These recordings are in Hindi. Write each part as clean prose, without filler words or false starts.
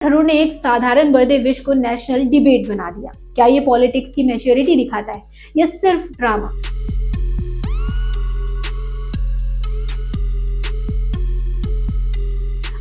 थरूर ने एक साधारण बर्थडे विश को नेशनल डिबेट बना दिया। क्या ये पॉलिटिक्स की मैच्योरिटी दिखाता है या सिर्फ ड्रामा?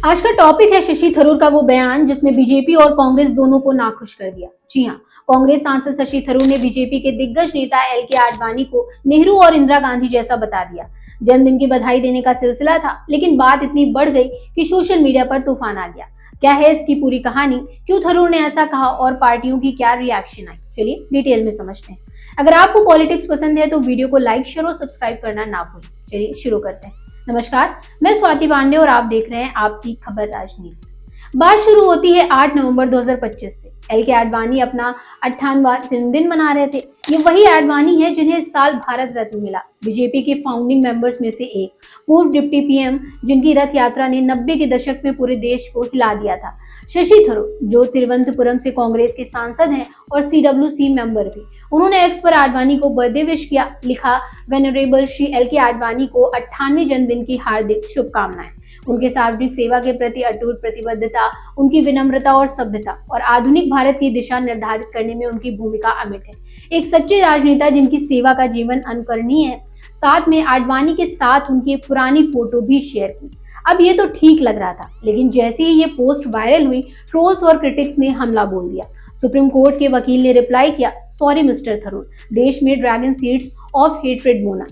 आज का टॉपिक है शशि थरूर का वो बयान जिसने बीजेपी और कांग्रेस दोनों को नाखुश कर दिया। जी हाँ, कांग्रेस सांसद शशि थरूर ने बीजेपी के दिग्गज नेता एल.के. आडवाणी को नेहरू और इंदिरा गांधी जैसा बता दिया। जन्मदिन की बधाई देने का सिलसिला था, लेकिन बात इतनी बढ़ गई कि सोशल मीडिया पर तूफान आ गया। क्या है इसकी पूरी कहानी, क्यों थरूर ने ऐसा कहा और पार्टियों की क्या रिएक्शन आई, चलिए डिटेल में समझते हैं। अगर आपको पॉलिटिक्स पसंद है तो वीडियो को लाइक, शेयर और सब्सक्राइब करना ना भूलें। चलिए शुरू करते हैं। नमस्कार, मैं स्वाति पांडे और आप देख रहे हैं आपकी खबर राजनीति। बात शुरू होती है 8 नवंबर 2025 से। एल.के. आडवाणी अपना 58वां जन्मदिन मना रहे थे। ये वही आडवाणी है जिन्हें इस साल भारत रत्न मिला। बीजेपी के फाउंडिंग मेंबर्स में से एक, पूर्व डिप्टी पीएम जिनकी रथ यात्रा ने 90 के दशक में पूरे देश को हिला दिया था। शशि थरूर जो तिरुवनंतपुरम से कांग्रेस के सांसद हैं और CWC मेंबर भी, उन्होंने एक्स पर आडवाणी को बर्थडे विश किया। लिखा, वेनरेबल श्री एल.के. आडवाणी को 98वें जन्मदिन की हार्दिक शुभकामनाएं। उनके सार्वजनिक सेवा के प्रति अटूट प्रतिबद्धता, उनकी विनम्रता और सभ्यता और आधुनिक भारत की दिशा निर्धारित करने में उनकी भूमिका अमिट है। एक सच्चे राजनेता जिनकी सेवा का जीवन अनुकरणीय है। साथ में आडवाणी के साथ उनकी एक पुरानी फोटो भी शेयर की। अब ये तो ठीक लग रहा था, लेकिन जैसे ही ये पोस्ट वायरल हुई, ट्रोल्स और क्रिटिक्स ने हमला बोल दिया। सुप्रीम कोर्ट के वकील ने रिप्लाई किया, सॉरी मिस्टर थरूर, देश में ड्रैगन सीड्स ऑफ हेट्रेड बोना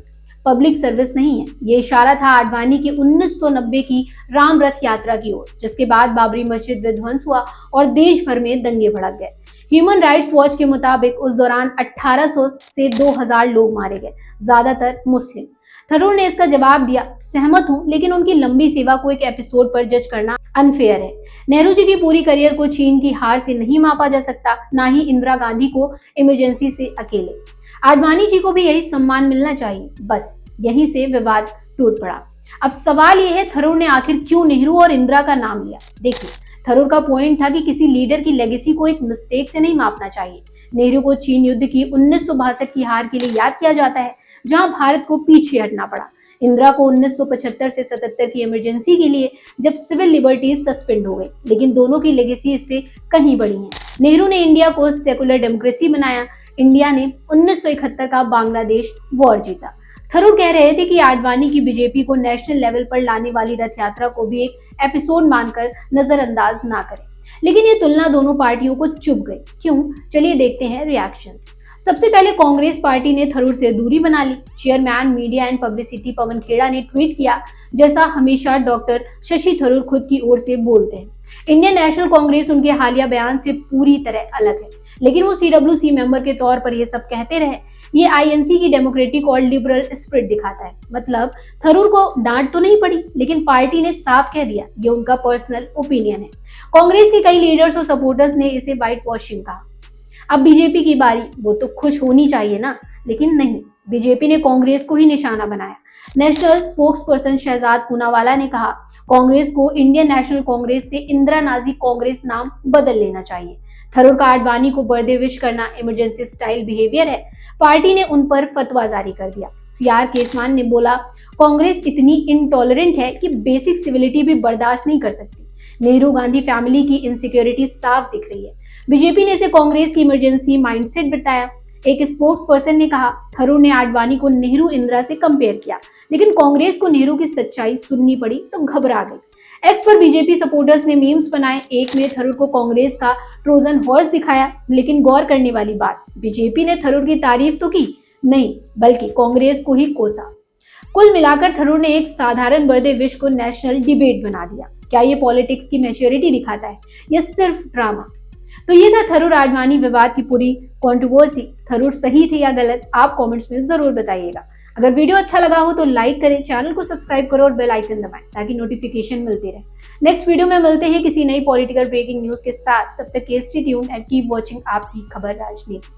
पब्लिक सर्विस नहीं है। ये इशारा था आडवाणी की 1990 की राम रथ यात्रा की ओर, जिसके बाद बाबरी मस्जिद विध्वंस हुआ और देश भर में दंगे भड़क गए। ह्यूमन राइट्स वॉच के मुताबिक उस दौरान 1800 से 2000 लोग मारे गए, ज्यादातर मुस्लिम। थरूर ने इसका जवाब दिया, सहमत हूं, लेकिन उनकी लंबी सेवा को एक एपिसोड पर जज करना अनफेयर है। नेहरू जी की पूरी करियर को चीन की हार से नहीं मापा जा सकता, ना ही इंदिरा गांधी को इमरजेंसी से अकेले। आडवाणी जी को भी यही सम्मान मिलना चाहिए। बस यहीं से विवाद टूट पड़ा। अब सवाल यह है, थरूर ने आखिर क्यों नेहरू और इंदिरा का नाम लिया? देखिए, थरूर का पॉइंट था कि किसी लीडर की लेगेसी को एक मिस्टेक से नहीं मापना चाहिए। नेहरू को चीन युद्ध की 1962 की हार के लिए याद किया जाता है, जहां भारत को पीछे हटना पड़ा। इंदिरा को 1975 से 77 की इमरजेंसी के लिए, जब सिविल लिबर्टीज सस्पेंड हो गई, लेकिन दोनों की लेगेसी इससे कहीं बड़ी है। नेहरू ने इंडिया को सेकुलर डेमोक्रेसी बनाया, इंडिया ने 1971 का बांग्लादेश वॉर जीता। थरूर कह रहे थे कि आडवाणी की बीजेपी को नेशनल लेवल पर लाने वाली रथ यात्रा को भी एक एपिसोड मानकर नजरअंदाज ना करें, लेकिन ये तुलना दोनों पार्टियों को चुभ गई। क्यों? चलिए देखते हैं रिएक्शंस। सबसे पहले कांग्रेस पार्टी ने थरूर से दूरी बना ली। Chairman media and publicity Pawan Khera ने ट्वीट किया, जैसा हमेशा डॉक्टर शशि थरूर खुद की ओर से बोलते हैं। इंडियन नेशनल कांग्रेस उनके हालिया बयान से पूरी तरह अलग है, लेकिन वो CWC मेंबर के तौर पर ये सब कहते रहे। ये INC की डेमोक्रेटिक और लिबरल स्पिरिट दिखाता है। मतलब थरूर को डांट तो नहीं पड़ी, लेकिन पार्टी ने साफ कह दिया ये उनका पर्सनल ओपिनियन है। कांग्रेस के कई लीडर्स और सपोर्टर्स ने इसे व्हाइट वॉशिंग कहा। अब बीजेपी की बारी, वो तो खुश होनी चाहिए ना, लेकिन नहीं, बीजेपी ने कांग्रेस को ही निशाना बनाया। National spokesperson Shehzad Poonawalla ने कहा, कांग्रेस को इंडियन नेशनल कांग्रेस से इंदिरा नाजी कांग्रेस नाम बदल लेना चाहिए। थरूर का आडवाणी को बर्थडे विश करना इमरजेंसी स्टाइल बिहेवियर है। पार्टी ने उन पर फतवा जारी कर दिया। CR केसवान ने बोला, कांग्रेस इतनी इनटॉलरेंट है कि बेसिक सिविलिटी भी बर्दाश्त नहीं कर सकती। नेहरू गांधी फैमिली की इनसिक्योरिटी साफ दिख रही है। बीजेपी ने इसे कांग्रेस की इमरजेंसी माइंडसेट बताया। एक स्पोक्स पर्सन ने कहा, थरूर ने आडवाणी को नेहरू इंदिरा से कंपेयर किया, लेकिन कांग्रेस को नेहरू की सच्चाई सुननी पड़ी तो घबरा गई। एक्स पर बीजेपी सपोर्टर्स ने मीम्स बनाए। एक में थरूर को कांग्रेस का ट्रोजन हॉर्स दिखाया, लेकिन गौर करने वाली बात, बीजेपी ने थरूर की तारीफ तो की नहीं, बल्कि कांग्रेस को ही कोसा। कुल मिलाकर थरूर ने एक साधारण बर्थडे विश को नेशनल डिबेट बना दिया। क्या ये पॉलिटिक्स की मैच्योरिटी दिखाता है या सिर्फ ड्रामा? तो ये था थरूर आडवाणी विवाद की पूरी कंट्रोवर्सी। थरूर सही थे या गलत, आप कमेंट्स में जरूर बताइएगा। अगर वीडियो अच्छा लगा हो तो लाइक करें, चैनल को सब्सक्राइब करो और बेल आइकन दबाएं ताकि नोटिफिकेशन मिलती रहे। नेक्स्ट वीडियो में मिलते हैं किसी नई पॉलिटिकल ब्रेकिंग न्यूज के साथ। तब तक stay tuned and keep watching आपकी खबर राजनीति।